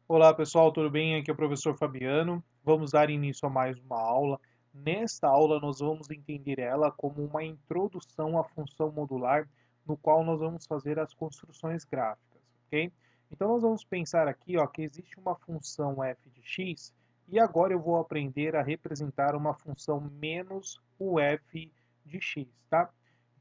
Olá pessoal, tudo bem? Aqui é o professor Fabiano. Vamos dar início a mais uma aula. Nesta aula nós vamos entender ela como uma introdução à função modular, no qual nós vamos fazer as construções gráficas, ok? Então nós vamos pensar aqui, ó, que existe uma função f de x e agora eu vou aprender a representar uma função menos o f de x, tá?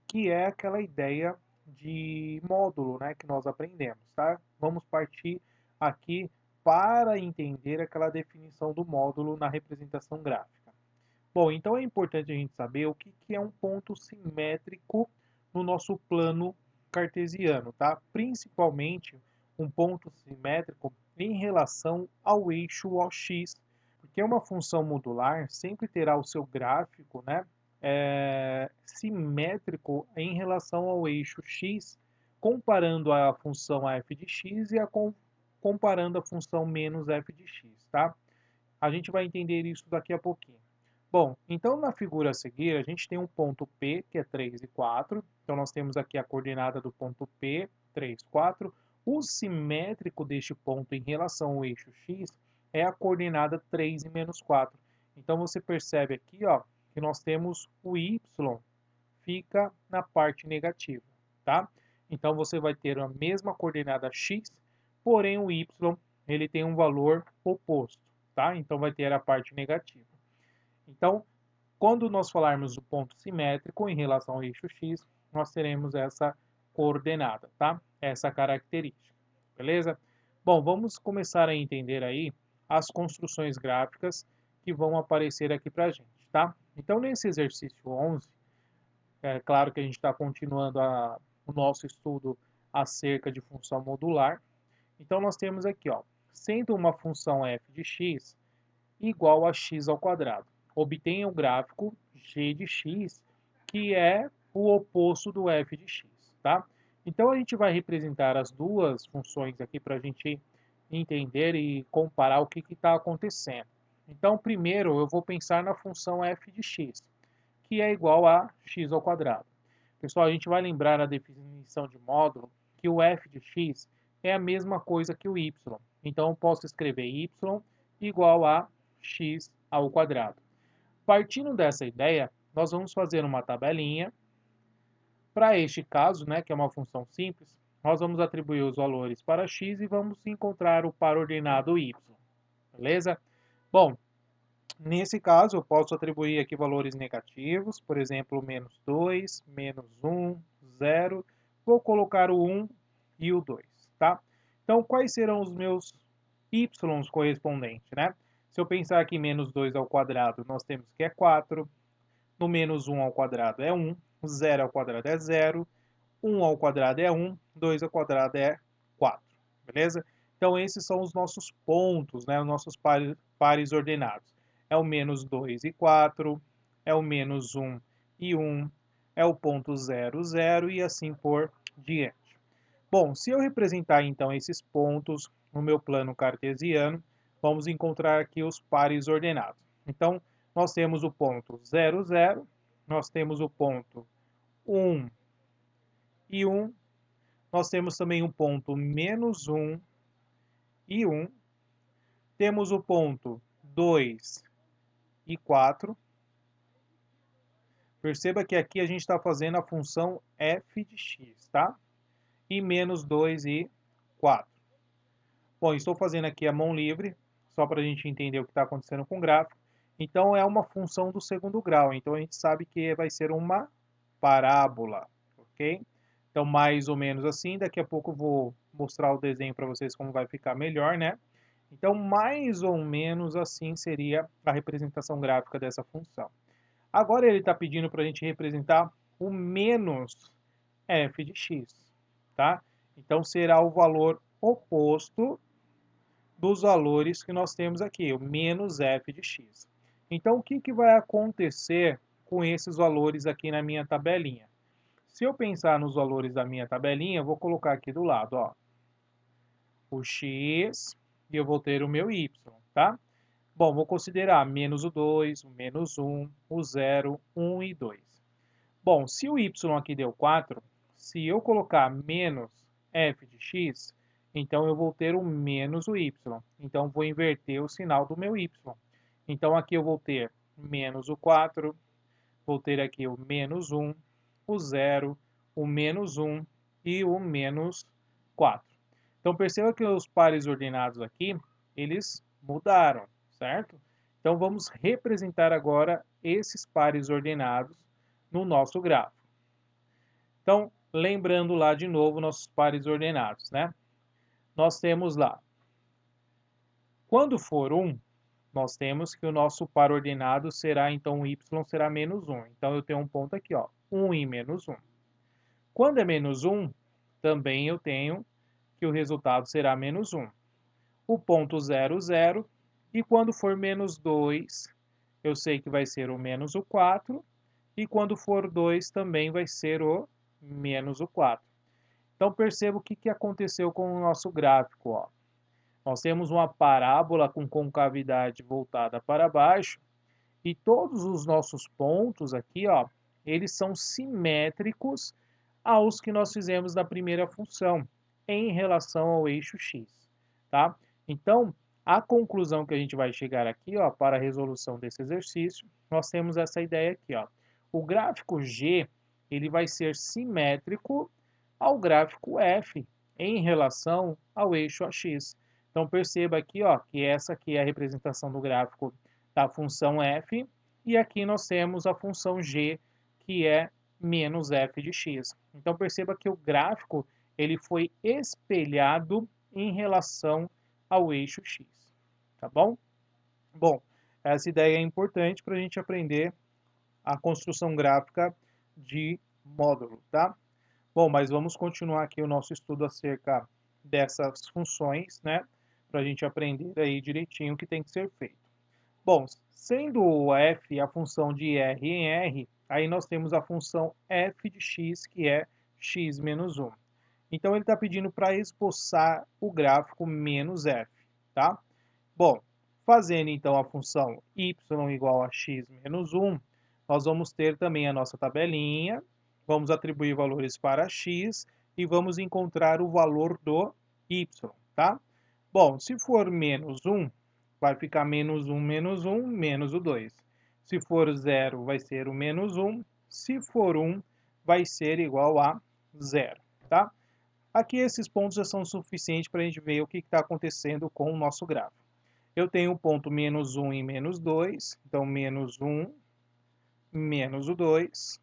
Que é aquela ideia de módulo, né, que nós aprendemos, tá? Vamos partir aqui para entender aquela definição do módulo na representação gráfica. Bom, então é importante a gente saber o que é um ponto simétrico no nosso plano cartesiano, tá? Principalmente um ponto simétrico em relação ao eixo OX, porque uma função modular sempre terá o seu gráfico, né, simétrico em relação ao eixo x, comparando a função f de x e comparando a função menos f de x, tá? A gente vai entender isso daqui a pouquinho. Bom, então na figura a seguir, a gente tem um ponto P, que é 3 e 4. Então nós temos aqui a coordenada do ponto P, 3, 4. O simétrico deste ponto em relação ao eixo X é a coordenada 3 e menos 4. Então você percebe aqui, ó, que nós temos o Y fica na parte negativa, tá? Então você vai ter a mesma coordenada X, porém o Y ele tem um valor oposto, tá? Então vai ter a parte negativa. Então, quando nós falarmos do ponto simétrico em relação ao eixo x, nós teremos essa coordenada, tá? Essa característica, beleza? Bom, vamos começar a entender aí as construções gráficas que vão aparecer aqui para a gente, tá? Então, nesse exercício 11, é claro que a gente está continuando o nosso estudo acerca de função modular. Então, nós temos aqui, ó, sendo uma função f de x igual a x ao quadrado. Obtenha o gráfico g de x, que é o oposto do f de x, tá? Então a gente vai representar as duas funções aqui para a gente entender e comparar o que está acontecendo. Então primeiro eu vou pensar na função f de x, que é igual a x ao quadrado. Pessoal, a gente vai lembrar na definição de módulo que o f de x é a mesma coisa que o y. Então eu posso escrever y igual a x ao quadrado. Partindo dessa ideia, nós vamos fazer uma tabelinha. Para este caso, né, que é uma função simples, nós vamos atribuir os valores para x e vamos encontrar o par ordenado y. Beleza? Bom, nesse caso eu posso atribuir aqui valores negativos, por exemplo, menos 2, menos 1, 0. Vou colocar o 1 e o 2, tá? Então, quais serão os meus y correspondentes, né? Se eu pensar aqui menos 2 ao quadrado, nós temos que é 4. No menos 1 ao quadrado é 1. 0 ao quadrado é 0. 1 ao quadrado é 1. 2 ao quadrado é 4. Beleza? Então, esses são os nossos pontos, né? Os nossos pares ordenados. É o menos 2 e 4. É o menos 1 e 1. É o ponto 0, 0 e assim por diante. Bom, se eu representar então esses pontos no meu plano cartesiano, vamos encontrar aqui os pares ordenados. Então, nós temos o ponto 0, 0, nós temos o ponto 1 e 1, nós temos também o ponto menos 1 e 1, temos o ponto 2 e 4. Perceba que aqui a gente está fazendo a função f de x, tá? E menos 2 e 4. Bom, estou fazendo aqui a mão livre, só para a gente entender o que está acontecendo com o gráfico. Então, é uma função do segundo grau. Então, a gente sabe que vai ser uma parábola, ok? Então, mais ou menos assim. Daqui a pouco eu vou mostrar o desenho para vocês como vai ficar melhor, né? Então, mais ou menos assim seria a representação gráfica dessa função. Agora, ele está pedindo para a gente representar o menos f de x, tá? Então, será o valor oposto dos valores que nós temos aqui, o menos f de x. Então, o que vai acontecer com esses valores aqui na minha tabelinha? Se eu pensar nos valores da minha tabelinha, eu vou colocar aqui do lado, ó, o x e eu vou ter o meu y, tá? Bom, vou considerar menos o 2, o menos 1, o 0, 1 e 2. Bom, se o y aqui deu 4, se eu colocar menos f de x, Então, eu vou ter o menos o y. Então, vou inverter o sinal do meu y. Então, aqui eu vou ter menos o 4, vou ter aqui o menos 1, o 0, o menos 1 e o menos 4. Então, perceba que os pares ordenados aqui, eles mudaram, certo? Então, vamos representar agora esses pares ordenados no nosso gráfico. Então, lembrando lá de novo nossos pares ordenados, né? Nós temos lá, quando for 1, nós temos que o nosso par ordenado será, então, o y será menos 1. Então, eu tenho um ponto aqui, ó, 1 e menos 1. Quando é menos 1, também eu tenho que o resultado será menos 1. O ponto 0, 0. E quando for menos 2, eu sei que vai ser o menos o 4. E quando for 2, também vai ser o menos o 4. Então, perceba o que aconteceu com o nosso gráfico, ó. Nós temos uma parábola com concavidade voltada para baixo e todos os nossos pontos aqui, ó, eles são simétricos aos que nós fizemos na primeira função em relação ao eixo x, tá? Então, a conclusão que a gente vai chegar aqui, ó, para a resolução desse exercício, nós temos essa ideia aqui, ó. O gráfico G, ele vai ser simétrico ao gráfico F em relação ao eixo AX. Então, perceba aqui, ó, que essa aqui é a representação do gráfico da função f, e aqui nós temos a função g, que é menos f de x. Então, perceba que o gráfico ele foi espelhado em relação ao eixo x, tá bom? Bom, essa ideia é importante para a gente aprender a construção gráfica de módulo, tá? Bom, mas vamos continuar aqui o nosso estudo acerca dessas funções, né? Para a gente aprender aí direitinho o que tem que ser feito. Bom, sendo o f a função de r em r, aí nós temos a função f de x, que é x menos 1. Então, ele está pedindo para esboçar o gráfico menos f, tá? Bom, fazendo então a função y igual a x menos 1, nós vamos ter também a nossa tabelinha, vamos atribuir valores para x e vamos encontrar o valor do y, tá? Bom, se for menos 1, vai ficar menos 1, menos o 2. Se for 0, vai ser o menos 1. Se for 1, vai ser igual a 0, tá? Aqui esses pontos já são suficientes para a gente ver o que está acontecendo com o nosso gráfico. Eu tenho o ponto menos 1 e menos 2, então menos 1, menos o 2.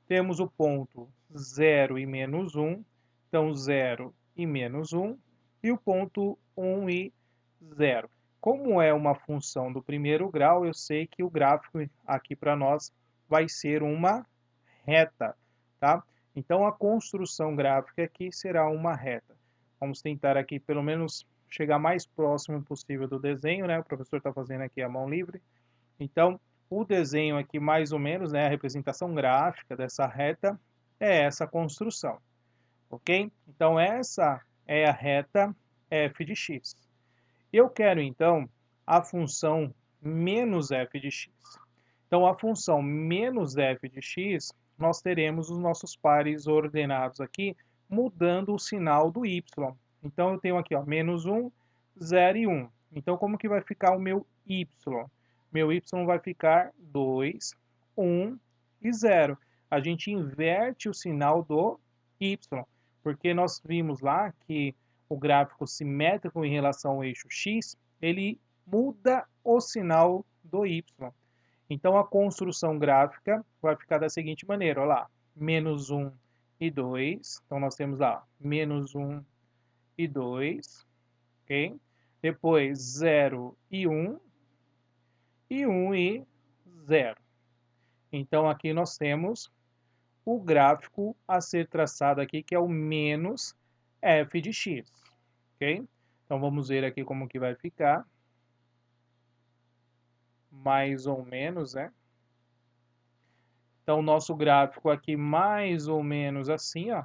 Temos o ponto 0 e menos 1, então 0 e menos 1. E o ponto 1 e 0. Como é uma função do primeiro grau, eu sei que o gráfico aqui para nós vai ser uma reta, tá? Então, a construção gráfica aqui será uma reta. Vamos tentar aqui, pelo menos, chegar mais próximo possível do desenho, né? O professor está fazendo aqui a mão livre. Então, o desenho aqui, mais ou menos, né? A representação gráfica dessa reta é essa construção, ok? Então, essa é a reta f de x. Eu quero, então, a função menos f de x. Então, a função menos f de x, nós teremos os nossos pares ordenados aqui, mudando o sinal do y. Então, eu tenho aqui, ó, menos 1, 0 e 1. Então, como que vai ficar o meu y? Meu y vai ficar 2, 1 e 0. A gente inverte o sinal do y, porque nós vimos lá que o gráfico simétrico em relação ao eixo x, ele muda o sinal do y. Então, a construção gráfica vai ficar da seguinte maneira, olha lá, menos 1 e 2. Então, nós temos lá menos 1 e 2, ok? Depois, 0 e 1, e 1 e 0. Então, aqui nós temos o gráfico a ser traçado aqui, que é o menos f de x, ok? Então, vamos ver aqui como que vai ficar. Mais ou menos, né? Então, o nosso gráfico aqui mais ou menos assim, ó.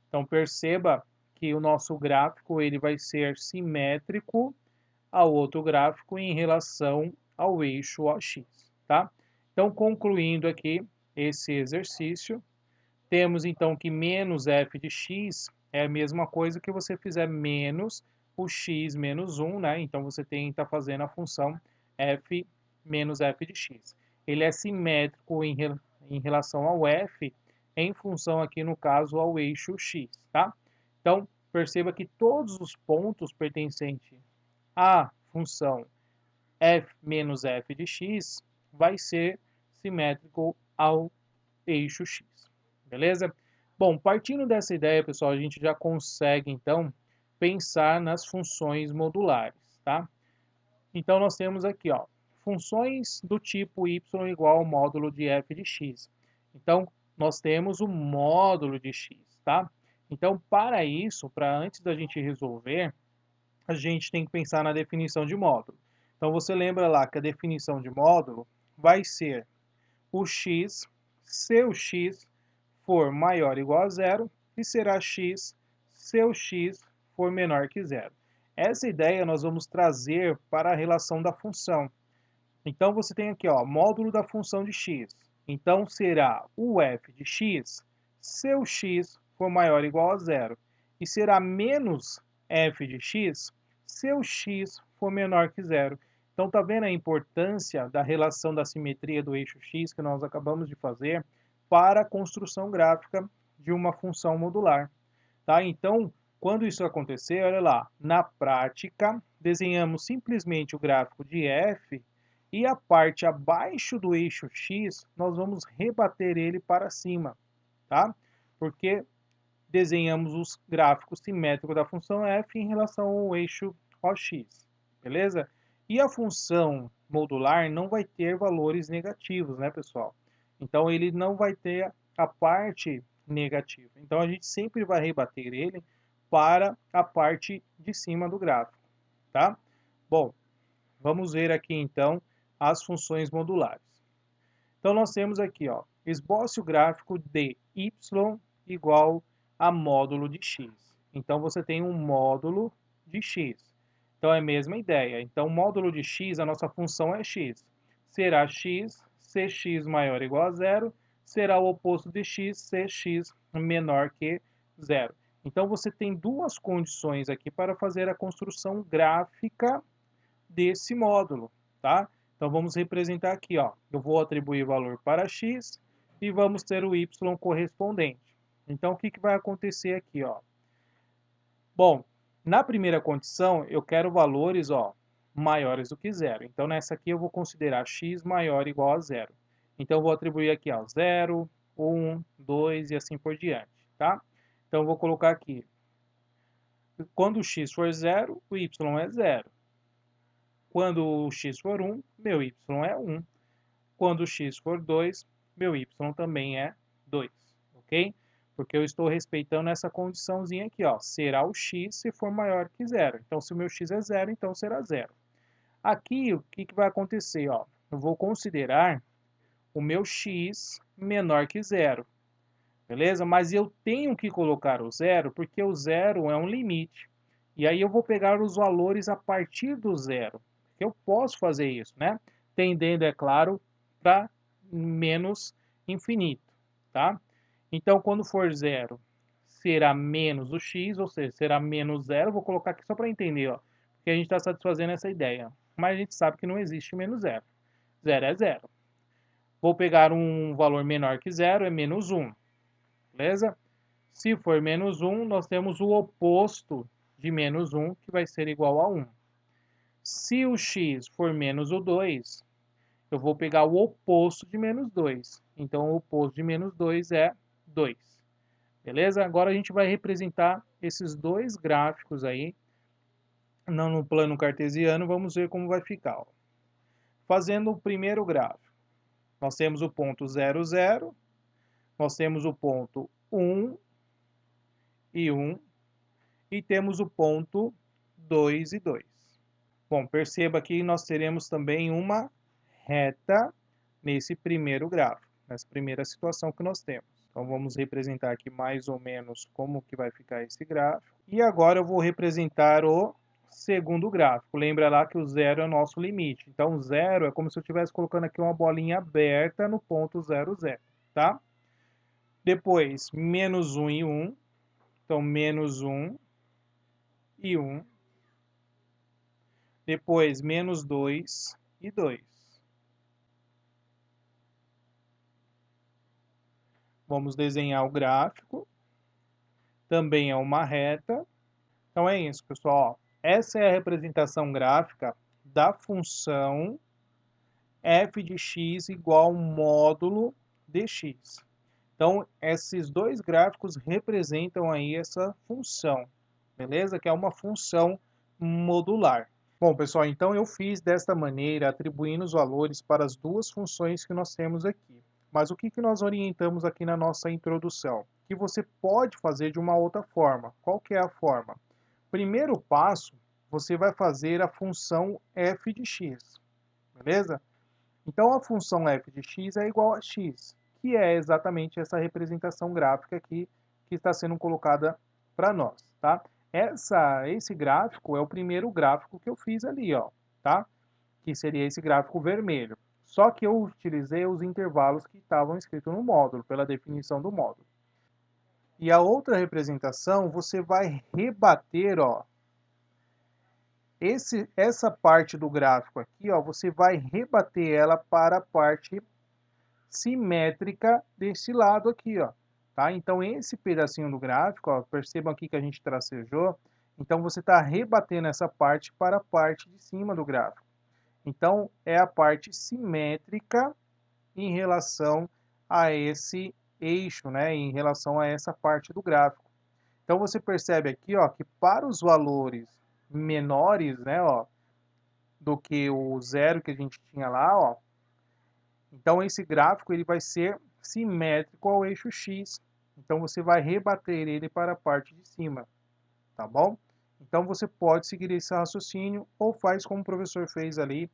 Então, perceba que o nosso gráfico ele vai ser simétrico ao outro gráfico em relação ao eixo AX, tá? Então, concluindo aqui esse exercício, temos então que menos f de x é a mesma coisa que você fizer menos o x menos 1, né? Então você tem que estar fazendo a função f menos f de x. Ele é simétrico em relação ao f, em função aqui no caso ao eixo x, tá? Então perceba que todos os pontos pertencentes à função f menos f de x vai ser simétrico ao eixo x, beleza? Bom, partindo dessa ideia, pessoal, a gente já consegue, então, pensar nas funções modulares, tá? Então, nós temos aqui, ó, funções do tipo y igual ao módulo de f de x. Então, nós temos o módulo de x, tá? Então, para isso, para antes da gente resolver, a gente tem que pensar na definição de módulo. Então, você lembra lá que a definição de módulo vai ser o x, se o x for maior ou igual a zero, e será x se o x for menor que zero. Essa ideia nós vamos trazer para a relação da função. Então, você tem aqui, ó, módulo da função de x. Então, será o f de x se o x for maior ou igual a zero. E será menos f de x se o x for menor que zero. Então, tá vendo a importância da relação da simetria do eixo x que nós acabamos de fazer para a construção gráfica de uma função modular, tá? Então, quando isso acontecer, olha lá, na prática, desenhamos simplesmente o gráfico de f e a parte abaixo do eixo x, nós vamos rebater ele para cima, tá? Porque desenhamos os gráficos simétricos da função f em relação ao eixo OX, beleza? E a função modular não vai ter valores negativos, né, pessoal? Então, ele não vai ter a parte negativa. Então, a gente sempre vai rebater ele para a parte de cima do gráfico, tá? Bom, vamos ver aqui, então, as funções modulares. Então, nós temos aqui, ó, esboce o gráfico de y igual a módulo de x. Então, você tem um módulo de x. Então, é a mesma ideia. Então, módulo de x, a nossa função é x. Será x se x maior ou igual a zero. Será o oposto de x se x menor que zero. Então, você tem duas condições aqui para fazer a construção gráfica desse módulo, tá? Então, vamos representar aqui, ó. Eu vou atribuir valor para x e vamos ter o y correspondente. Então, o que vai acontecer aqui, ó? Bom, na primeira condição, eu quero valores, ó, maiores do que zero. Então, nessa aqui, eu vou considerar x maior ou igual a zero. Então, eu vou atribuir aqui, ó, 0, 1, 2 e assim por diante, tá? Então, eu vou colocar aqui. Quando o x for 0, o y é 0. Quando o x for 1, meu y é 1. Quando o x for 2, meu y também é 2, ok? Porque eu estou respeitando essa condiçãozinha aqui, ó. Será o x se for maior que 0. Então, se o meu x é 0, então será 0. Aqui, o que vai acontecer, ó? Eu vou considerar o meu x menor que 0, beleza? Mas eu tenho que colocar o 0, porque o 0 é um limite. E aí eu vou pegar os valores a partir do 0. Eu posso fazer isso, né? Tendendo, é claro, para menos infinito, tá? Então, quando for 0, será menos o x, ou seja, será menos 0. Vou colocar aqui só para entender, ó, porque a gente está satisfazendo essa ideia. Mas a gente sabe que não existe menos 0. 0 é 0. Vou pegar um valor menor que 0, é menos 1, beleza? Se for menos 1, nós temos o oposto de menos 1, que vai ser igual a 1. Se o x for menos o 2, eu vou pegar o oposto de menos 2. Então, o oposto de menos 2 é 2. Beleza? Agora a gente vai representar esses dois gráficos aí no plano cartesiano. Vamos ver como vai ficar. Ó. Fazendo o primeiro gráfico, nós temos o ponto 0, 0. Nós temos o ponto 1 e 1. E temos o ponto 2 e 2. Bom, perceba que nós teremos também uma reta nesse primeiro gráfico, nessa primeira situação que nós temos. Então, vamos representar aqui mais ou menos como que vai ficar esse gráfico. E agora eu vou representar o segundo gráfico. Lembra lá que o 0 é o nosso limite. Então, o 0 é como se eu estivesse colocando aqui uma bolinha aberta no ponto 0, 0, tá? Depois, menos 1 e 1. Então, menos 1 e 1. Depois, menos 2 e 2. Vamos desenhar o gráfico. Também é uma reta. Então, é isso, pessoal. Essa é a representação gráfica da função f de x igual módulo de x. Então, esses dois gráficos representam aí essa função, beleza? Que é uma função modular. Bom, pessoal, então eu fiz desta maneira, atribuindo os valores para as duas funções que nós temos aqui. Mas o que nós orientamos aqui na nossa introdução? Que você pode fazer de uma outra forma. Qual que é a forma? Primeiro passo, você vai fazer a função f de x, beleza? Então, a função f de x é igual a x, que é exatamente essa representação gráfica aqui que está sendo colocada para nós, tá? Esse gráfico é o primeiro gráfico que eu fiz ali, ó, tá? Que seria esse gráfico vermelho. Só que eu utilizei os intervalos que estavam escritos no módulo, pela definição do módulo. E a outra representação, você vai rebater, ó, essa parte do gráfico aqui, ó, você vai rebater ela para a parte simétrica desse lado aqui, ó, tá? Então, esse pedacinho do gráfico, ó, percebam aqui que a gente tracejou, então você está rebatendo essa parte para a parte de cima do gráfico. Então, é a parte simétrica em relação a esse eixo, né, em relação a essa parte do gráfico. Então, você percebe aqui, ó, que para os valores menores, né, ó, do que o zero que a gente tinha lá, ó, então esse gráfico ele vai ser simétrico ao eixo x. Então você vai rebater ele para a parte de cima, tá bom? Então você pode seguir esse raciocínio ou faz como o professor fez ali,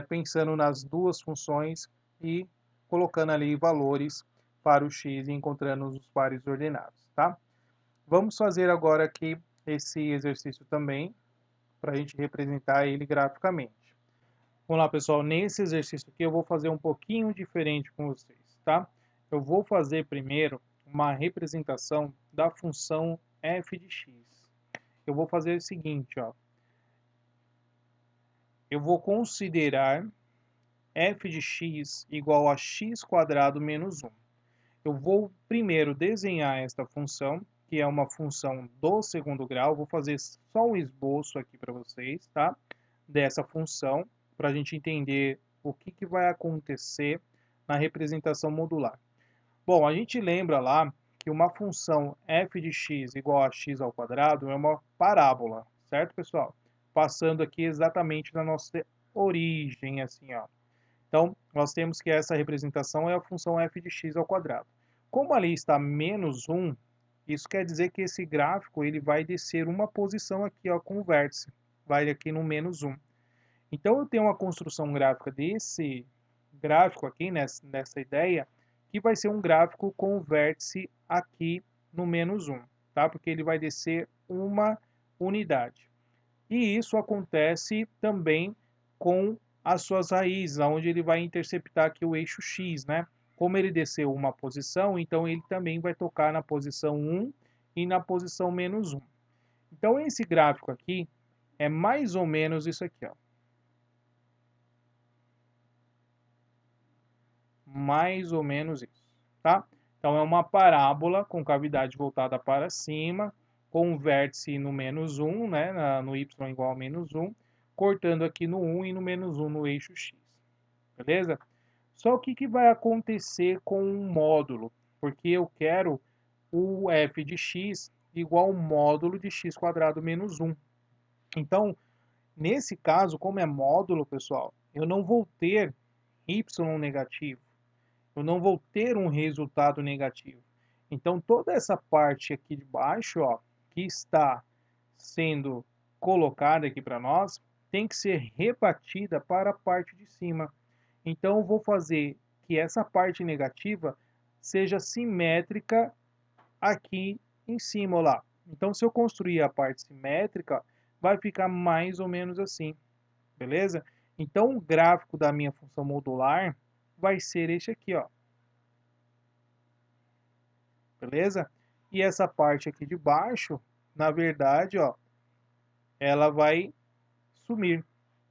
pensando nas duas funções e colocando ali valores para o x e encontrando os pares ordenados, tá? Vamos fazer agora aqui esse exercício também, para a gente representar ele graficamente. Vamos lá, pessoal. Nesse exercício aqui eu vou fazer um pouquinho diferente com vocês, tá? Eu vou fazer primeiro uma representação da função f de x. Eu vou fazer o seguinte, ó. Eu vou considerar f de x igual a x² menos 1. Eu vou primeiro desenhar esta função, que é uma função do segundo grau. Vou fazer só um esboço aqui para vocês, tá? Dessa função, para a gente entender o que vai acontecer na representação modular. Bom, a gente lembra lá que uma função f de x igual a x² é uma parábola, certo, pessoal? Passando aqui exatamente na nossa origem, assim, ó. Então, nós temos que essa representação é a função f de x². Como ali está menos 1, isso quer dizer que esse gráfico ele vai descer uma posição aqui, ó, com o vértice. Vai aqui no menos 1. Então, eu tenho uma construção gráfica desse gráfico aqui, nessa ideia, que vai ser um gráfico com o vértice aqui no menos 1, tá? Porque ele vai descer uma unidade. E isso acontece também com as suas raízes, onde ele vai interceptar aqui o eixo x, né? Como ele desceu uma posição, então ele também vai tocar na posição 1 e na posição menos 1. Então, esse gráfico aqui é mais ou menos isso aqui, ó. Mais ou menos isso, tá? Então, é uma parábola com cavidade voltada para cima, com o vértice no menos 1, né? No y igual a menos 1, cortando aqui no 1 e no menos 1 no eixo x, beleza? Só o que vai acontecer com o módulo? Porque eu quero o f de x igual ao módulo de x² menos 1. Então, nesse caso, como é módulo, pessoal, eu não vou ter y negativo. Eu não vou ter um resultado negativo. Então, toda essa parte aqui de baixo, ó, que está sendo colocada aqui para nós, tem que ser rebatida para a parte de cima. Então, eu vou fazer que essa parte negativa seja simétrica aqui em cima, ó lá. Então, se eu construir a parte simétrica, vai ficar mais ou menos assim, beleza? Então, o gráfico da minha função modular vai ser este aqui, ó. Beleza? E essa parte aqui de baixo, na verdade, ó, ela vai sumir,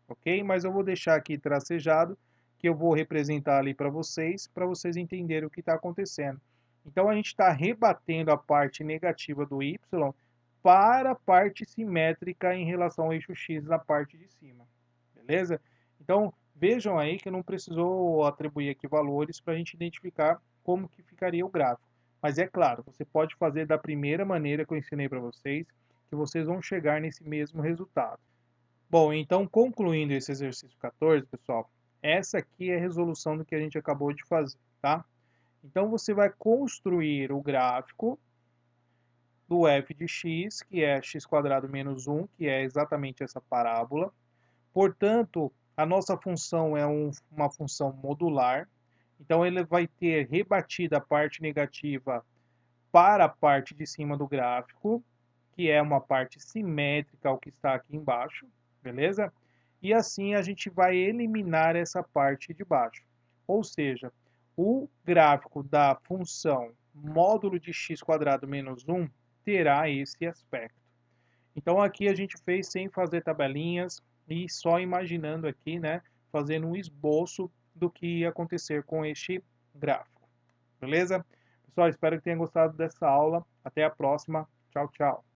ok? Mas eu vou deixar aqui tracejado, que eu vou representar ali para vocês entenderem o que está acontecendo. Então, a gente está rebatendo a parte negativa do y para a parte simétrica em relação ao eixo x na parte de cima, beleza? Então, vejam aí que não precisou atribuir aqui valores para a gente identificar como que ficaria o gráfico. Mas é claro, você pode fazer da primeira maneira que eu ensinei para vocês, que vocês vão chegar nesse mesmo resultado. Bom, então concluindo esse exercício 14, pessoal, essa aqui é a resolução do que a gente acabou de fazer, tá? Então você vai construir o gráfico do f de x, que é x² menos 1, que é exatamente essa parábola. Portanto, a nossa função é uma função modular, então ele vai ter rebatida a parte negativa para a parte de cima do gráfico, que é uma parte simétrica ao que está aqui embaixo, beleza? E assim a gente vai eliminar essa parte de baixo. Ou seja, o gráfico da função módulo de x² menos 1 terá esse aspecto. Então aqui a gente fez sem fazer tabelinhas e só imaginando aqui, né, fazendo um esboço do que ia acontecer com este gráfico. Beleza? Pessoal, espero que tenham gostado dessa aula. Até a próxima. Tchau, tchau.